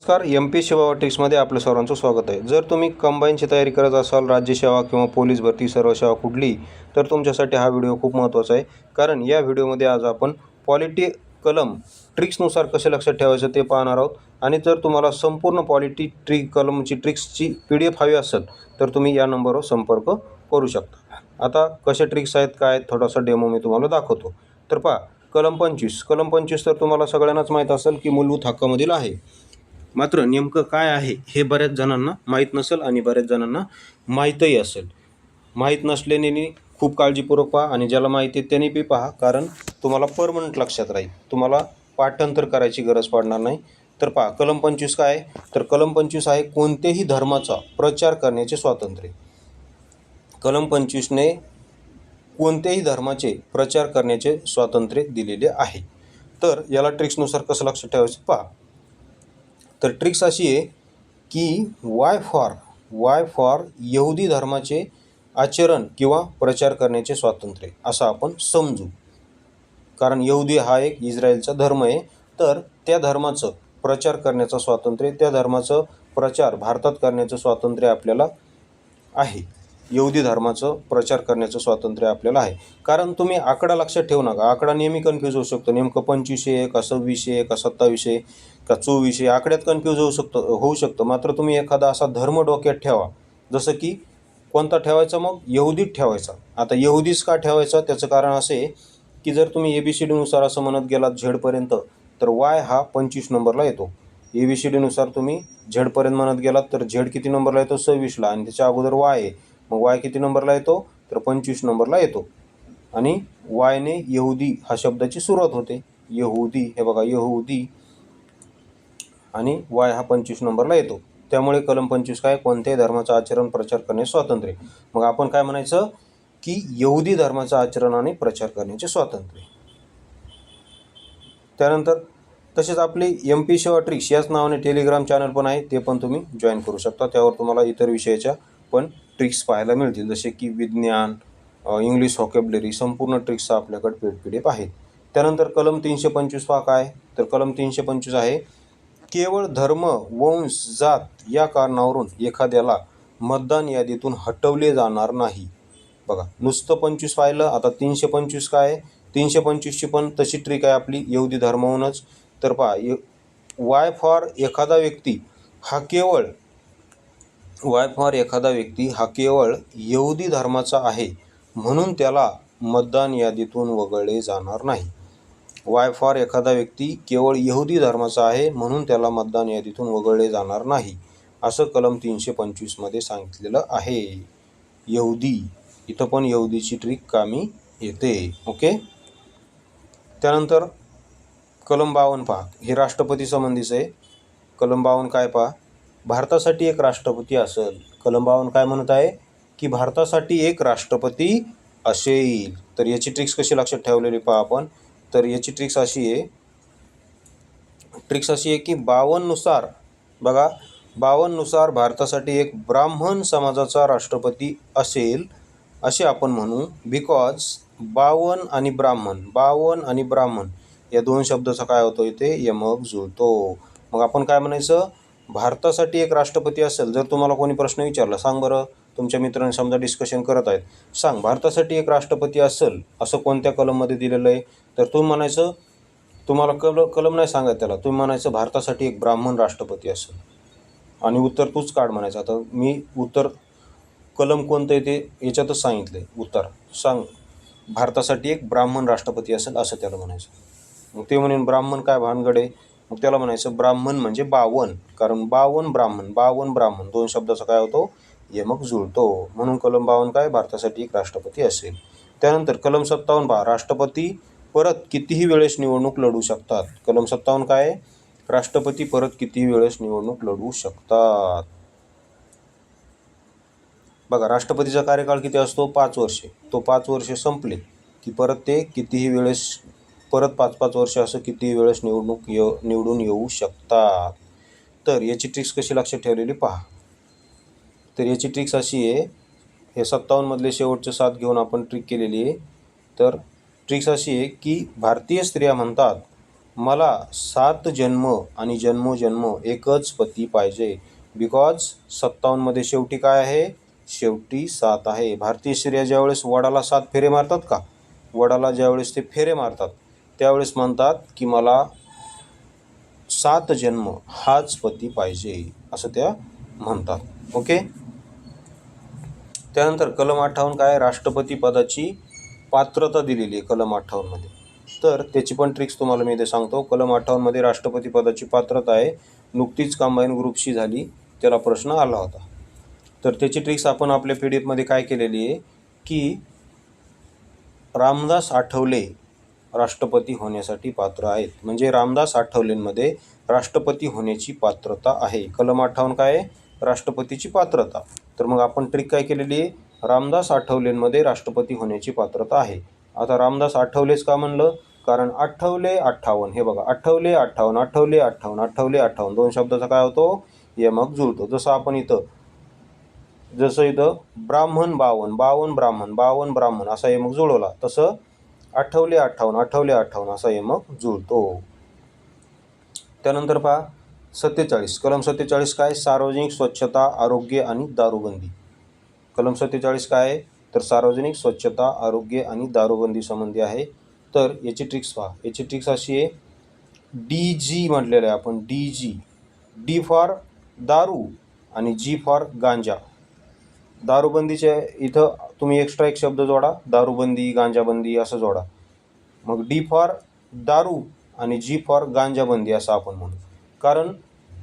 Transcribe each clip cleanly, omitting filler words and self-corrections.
नमस्कार. MP सेवा ट्रिक्समध्ये आपलं सर्वांचं स्वागत आहे. जर तुम्ही कंबाईनची तयारी करत असाल, राज्यसेवा किंवा पोलीस भरती, सर्व सेवा कुठली, तर तुमच्यासाठी हा व्हिडिओ खूप महत्त्वाचा आहे. कारण या व्हिडिओमध्ये आज आपण पॉलिटी कलम ट्रिक्सनुसार कसे लक्षात ठेवायचं ते पाहणार आहोत. आणि जर तुम्हाला संपूर्ण पॉलिटी कलमची ट्रिक्सची PDF हवी असेल तर तुम्ही या नंबरवर संपर्क करू शकता. आता कसे ट्रिक्स आहेत, काय थोडासा डेमो मी तुम्हाला दाखवतो. तर पहा, कलम 25 तर तुम्हाला सगळ्यांनाच माहीत असेल की मूलभूत हक्कामधील आहे. मात्र नेमकं काय आहे हे बऱ्याच जणांना माहीत नसेल आणि बऱ्याच जणांना माहीतही असेल. माहीत नसल्याने खूप काळजीपूर्वक पहा आणि ज्याला माहिती आहे त्याने बी पहा, कारण तुम्हाला परमनंट लक्षात राहील. तुम्हाला पाठांतर करायची गरज पडणार नाही. तर पहा, कलम 25 काय आहे, तर कलम 25 आहे कोणत्याही धर्माचा प्रचार करण्याचे स्वातंत्र्य. कलम 25ने कोणत्याही धर्माचे प्रचार करण्याचे स्वातंत्र्य दिलेले आहे. तर याला ट्रिक्सनुसार कसं लक्षात ठेवायचं पहा. तर ट्रिक्स अशी आहे की वाय फॉर यहुदी धर्माचे आचरण किंवा प्रचार करण्याचे स्वातंत्र्य असं आपण समजू. कारण यहुदी हा एक इस्रायलचा धर्म आहे, तर त्या धर्माचं प्रचार करण्याचं स्वातंत्र्य, त्या धर्माचं प्रचार भारतात करण्याचं स्वातंत्र्य आपल्याला आहे. यहुदी धर्माचं प्रचार करण्याचं स्वातंत्र्य आपल्याला आहे. कारण तुम्ही आकडा लक्षात ठेवू नका, आकडा नेहमी कन्फ्यूज होऊ शकतो. नेमकं 25 आहे का 26 आहे का 27 आहे का 24 आहे, आकड्यात कन्फ्यूज होऊ शकतं. मात्र तुम्ही एखादा असा धर्म डोक्यात ठेवा, जसं की कोणता ठेवायचा, मग यहुदीच ठेवायचा. आता यहुदीच का ठेवायचा, त्याचं कारण असे आहे की जर तुम्ही ABCDनुसार असं म्हणत गेलात झेडपर्यंत, तर वाय हा 25 नंबरला येतो. ABCDनुसार तुम्ही झेडपर्यंत म्हणत गेलात तर झेड किती नंबरला येतो, 26ला, आणि त्याच्या अगोदर वाय आहे. मग वाय किती नंबरला येतो, तर 25 नंबरला येतो. आणि वायने यहुदी हा शब्दाची सुरुवात होते. यहुदी, हे बघा, यहुदी, आणि वाय हा 25 नंबरला येतो. त्यामुळे कलम 25 काय, कोणत्याही धर्माचा आचरण प्रचार करण्याचे स्वातंत्र्य. मग आपण काय म्हणायचं की यहुदी धर्माचा आचरण आणि प्रचार करण्याचे स्वातंत्र्य. त्यानंतर तसेच आपली MP सेवा ट्रिक्स याच नावाने टेलिग्राम चॅनल पण आहे, ते पण तुम्ही जॉईन करू शकता. त्यावर तुम्हाला इतर विषयाच्या पण ट्रिक्स पाहायला मिळतील, जसे की विज्ञान, इंग्लिश व्होकॅब्युलरी, संपूर्ण ट्रिक्स आपल्याकडे PDF आहेत. त्यानंतर कलम 325 पहा काय, तर कलम 325 आहे केवळ धर्म, वंश, जात या कारणावरून एखाद्याला मतदान यादीतून हटवले जाणार नाही. बघा, नुसतं 25 पाहिलं, आता 325 काय आहे, 325ची पण तशी ट्रिक आहे आपली, यहुदी धर्माहूनच. तर पहा, वाय फॉर एखादा व्यक्ती हा केवळ यहुदी धर्माचा आहे म्हणून त्याला मतदान यादीतून वगळले जाणार नाही. वाय फॉर एखादा व्यक्ती केवळ यहुदी धर्माचा आहे म्हणून त्याला मतदान यादीतून वगळले जाणार नाही, असं कलम 325 मध्ये सांगितलेलं आहे. यहुदी, इथं पण यहुदीची ट्रिक कामी येते. ओके. त्यानंतर कलम 52 पहा, हे राष्ट्रपती संबंधीचं आहे. कलम 52 काय पहा, भारतासाठी एक राष्ट्रपती असेल. कलम 52 काय म्हणत आहे की भारतासाठी एक राष्ट्रपती असेल. तर याची ट्रिक्स कशी लक्षात ठेवलेली पहा आपण. तर याची ट्रिक्स अशी आहे की 52 नुसार, बघा, 52 नुसार भारतासाठी एक ब्राह्मण समाजाचा राष्ट्रपती असेल असे आपण म्हणू. बिकॉज 52 आणि ब्राह्मण या दोन शब्दाचा काय होतो, इथे यमक जुळतो. मग आपण काय म्हणायचं, भारतासाठी एक राष्ट्रपती असेल. जर तुम्हाला कोणी प्रश्न विचारला, सांग बरं, तुमच्या मित्रांनी समजा डिस्कशन करत आहेत, सांग भारतासाठी एक राष्ट्रपती असेल असं कोणत्या कलममध्ये दिलेलं आहे, तर तुम्ही म्हणायचं, तुम्हाला कलम नाही सांगायचं त्याला, तुम्ही म्हणायचं भारतासाठी एक ब्राह्मण राष्ट्रपती असेल आणि उत्तर तूच काढ म्हणायचं. आता मी उत्तर कलम कोणतं आहे ते याच्यातच सांगितलं आहे, उत्तर सांग, भारतासाठी एक ब्राह्मण राष्ट्रपती असेल असं त्याला म्हणायचं. मग ते म्हणेन ब्राह्मण काय भानगड आहे, मग त्याला म्हणायचं ब्राह्मण म्हणजे 52, कारण 52 ब्राह्मण दोन शब्दाचा काय होतो, यमक जुळतो. म्हणून कलम 52 काय, भारतासाठी एक राष्ट्रपती असेल. त्यानंतर कलम 57 पहा, राष्ट्रपती परत कितीही वेळेस निवडणूक लढू शकतात. कलम 57 काय, राष्ट्रपती परत कितीही वेळेस निवडणूक लढवू शकतात. बघा, राष्ट्रपतीचा कार्यकाळ किती असतो, 5 वर्षे. तो 5 वर्षे संपले की परत ते कितीही वेळेस, परत 5-5 वर्ष असं कितीही वेळेस निवडून येऊ शकतात. तर याची ट्रिक्स कशी लक्षात ठेवलेली पहा. तर याची ट्रिक्स अशी आहे, हे 57 मधले शेवटचे 7 घेऊन आपण ट्रिक केलेली आहे. तर ट्रिक्स अशी आहे की भारतीय स्त्रिया म्हणतात मला 7 जन्म आणि जन्मोजन्म एकच पती पाहिजे. बिकॉज 57मध्ये शेवटी काय आहे? शेवटी 7 आहे. भारतीय स्त्रिया ज्यावेळेस वडाला 7 फेरे मारतात का, वडाला ज्यावेळेस ते फेरे मारतात त्यावेळेस म्हणतात की मला 7 जन्म हाच पती पाहिजे, असं त्या म्हणतात. ओके. त्यानंतर कलम 58 काय? राष्ट्रपती पदाची पात्रता दिलेली आहे कलम 58मध्ये. तर त्याची पण ट्रिक्स तुम्हाला मी इथे सांगतो. कलम 58मध्ये राष्ट्रपती पदाची पात्रता आहे. नुकतीच कंबाईन ग्रुपशी झाली, त्याला प्रश्न आला होता. तर त्याची ट्रिक्स आपण आपल्या PDF काय केलेली आहे की रामदास आठवले राष्ट्रपती होण्यासाठी पात्र आहेत. म्हणजे रामदास आठवलेंमध्ये राष्ट्रपती होण्याची पात्रता आहे. कलम 58 काय आहे? राष्ट्रपतीची पात्रता. तर मग आपण ट्रिक काय केलेली आहे? रामदास आठवलेंमध्ये राष्ट्रपती होण्याची पात्रता आहे. आता रामदास आठवलेच का म्हणलं? कारण आठवले 58, हे बघा, आठवले 58, आठवले 58, आठवले 58, दोन शब्दाचा काय होतो? यमक जुळतो. जसं इथं ब्राह्मण 52, 52 ब्राह्मण, 52 ब्राह्मण असा यमक जुळवला, तसं आठवले 58, आठवले 58 असा यमक जुळतो. त्यानंतर पहा 47, कलम 47 काय? सार्वजनिक स्वच्छता, आरोग्य आणि दारूबंदी. कलम 47 काय आहे? तर सार्वजनिक स्वच्छता, आरोग्य आणि दारूबंदी संबंधी आहे. तर याची ट्रिक्स पहा. याची ट्रिक्स अशी आहे, DG म्हटलेलं आहे आपण, DG. डी फॉर दारू आणि G फॉर गांजा. दारूबंदीच्या इथं तुम्ही एक्स्ट्रा एक शब्द जोडा, दारूबंदी, गांजाबंदी असं जोडा. मग D फॉर दारू आणि G फॉर गांजाबंदी असं आपण म्हणू. कारण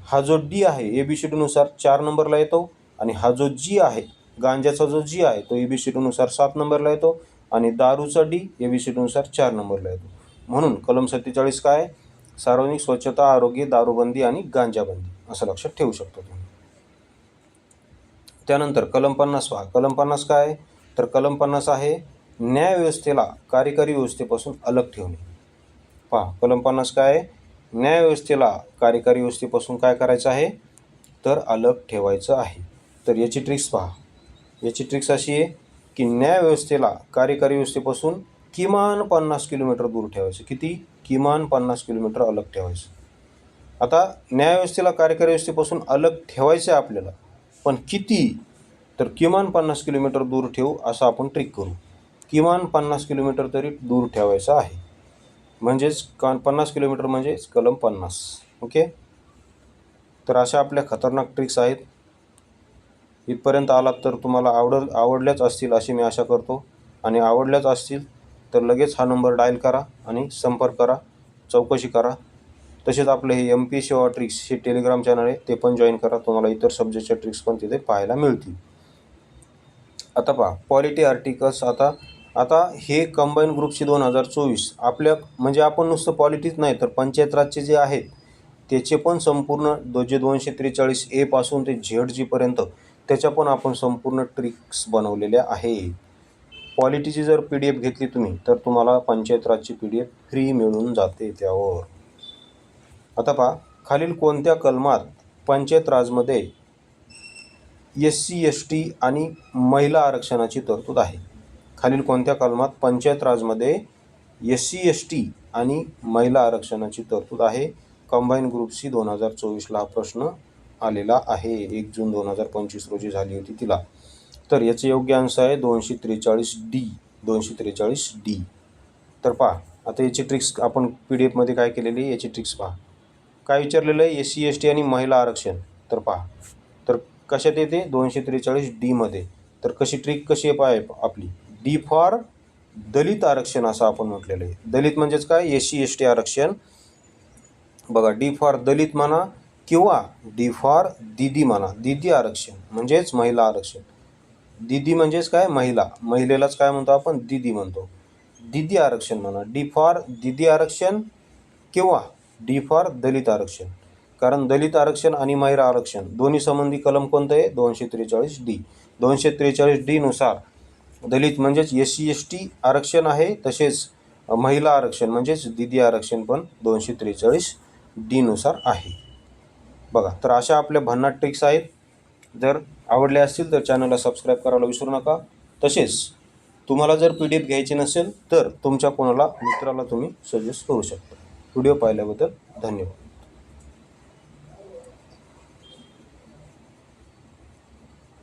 हा जो D आहे ABCDनुसार 4 नंबरला येतो आणि हा जो G आहे, गांजाचा जो G आहे तो ABCDनुसार 7 नंबरला येतो आणि दारूचा D ABCDनुसार 4 नंबरला येतो. म्हणून कलम 47 काय? सार्वजनिक स्वच्छता, आरोग्य, दारूबंदी आणि गांजाबंदी असं लक्षात ठेवू शकतो तुम्ही. त्यानंतर कलम 50 पहा. कलम 50 काय? तर कलम 50 आहे न्यायव्यवस्थेला कार्यकारी व्यवस्थेपासून अलग ठेवणे. पहा कलम 50 काय? न्यायव्यवस्थेला कार्यकारी व्यवस्थेपासून काय करायचं आहे? तर अलग ठेवायचं आहे. तर याची ट्रिक्स पहा. याची ट्रिक्स अशी आहे की न्यायव्यवस्थेला कार्यकारी व्यवस्थेपासून किमान 50 किलोमीटर दूर ठेवायचं. किती? किमान 50 किलोमीटर अलग ठेवायचं. आता न्यायव्यवस्थेला कार्यकारी व्यवस्थेपासून अलग ठेवायचं आहे आपल्याला, पण किती? तर किमान 50 किलोमीटर दूर ठेवू असं आपण ट्रिक करू. किमान 50 किलोमीटर तरी दूर ठेवायचं आहे. म्हणजेच 50 किलोमीटर म्हणजेच कलम 50. ओके. तर अशा आपल्या खतरनाक ट्रिक्स आहेत. इथपर्यंत आलात तर तुम्हाला आवडल्याच असतील अशी मी आशा करतो. आणि आवडल्याच असतील तर लगेच हा नंबर डायल करा आणि संपर्क करा, चौकशी करा. तसेच आपले हे MP सेवा ट्रिक्स हे टेलिग्राम चॅनल आहे, ते पण जॉईन करा. तुम्हाला इतर सब्जेक्टच्या ट्रिक्स पण तिथे पाहायला मिळतील. आता पहा पॉलिटी आर्टिकल्स. आता हे कंबाईन ग्रुपची 2024 आपल्या म्हणजे आपण नुसतं पॉलिटीच नाही तर पंचायत राजचे जे आहेत त्याचे पण संपूर्ण 243A पासून ते ZG पर्यंत त्याच्या पण आपण संपूर्ण ट्रिक्स बनवलेल्या आहे. पॉलिटीची जर PDF घेतली तुम्ही तर तुम्हाला पंचायत राजची PDF फ्री मिळून जाते त्यावर. आता पहा खालील कोणत्या कलमात पंचायत राजमध्ये SC ST आणि महिला आरक्षणाची तरतूद आहे? खालील कोणत्या कलमात पंचायत राजमध्ये SC ST आणि महिला आरक्षणाची तरतूद आहे? कंबाईन ग्रुपची 2024ला हा प्रश्न आलेला आहे. 1 जून 2025 रोजी झाली होती तिला. तर याचे योग्य आन्सर आहे 243D. 243D. तर पहा आता याची ट्रिक्स आपण PDF काय केलेली आहे याची ट्रिक्स पहा. काय विचारलेलं आहे? SC ST आणि महिला आरक्षण. तर पहा तर कशात येते? 243D मध्ये. तर ट्रिक कशी आहे आपली? D फॉर दलित आरक्षण असं आपण म्हटलेलं आहे. दलित म्हणजेच काय? SC ST आरक्षण. बघा D फॉर दलित म्हणा किंवा D फॉर दीदी म्हणा. दीदी आरक्षण म्हणजेच महिला आरक्षण. दीदी म्हणजेच काय? महिला. महिलेलाच काय म्हणतो आपण? दीदी म्हणतो. दीदी आरक्षण म्हणा. D फॉर दीदी आरक्षण किंवा D फॉर दलित आरक्षण. कारण दलित आरक्षण आणि महिला आरक्षण दोन्ही संबंधी कलम कोणतं आहे? 243D. 243D नुसार दलित म्हणजेच SC ST आरक्षण आहे, तसेच महिला आरक्षण म्हणजेच दीदी आरक्षण पण 243D नुसार आहे. बघा तर अशा आपल्या भन्नाट ट्रिक्स आहेत. जर आवडल्या असतील तर चॅनलला सबस्क्राईब करायला विसरू नका. तसेच तुम्हाला जर PDF घ्यायची नसेल तर तुमच्या कोणाला मित्राला तुम्ही सजेस्ट करू शकता. व्हिडिओ पाहिल्याबद्दल धन्यवाद.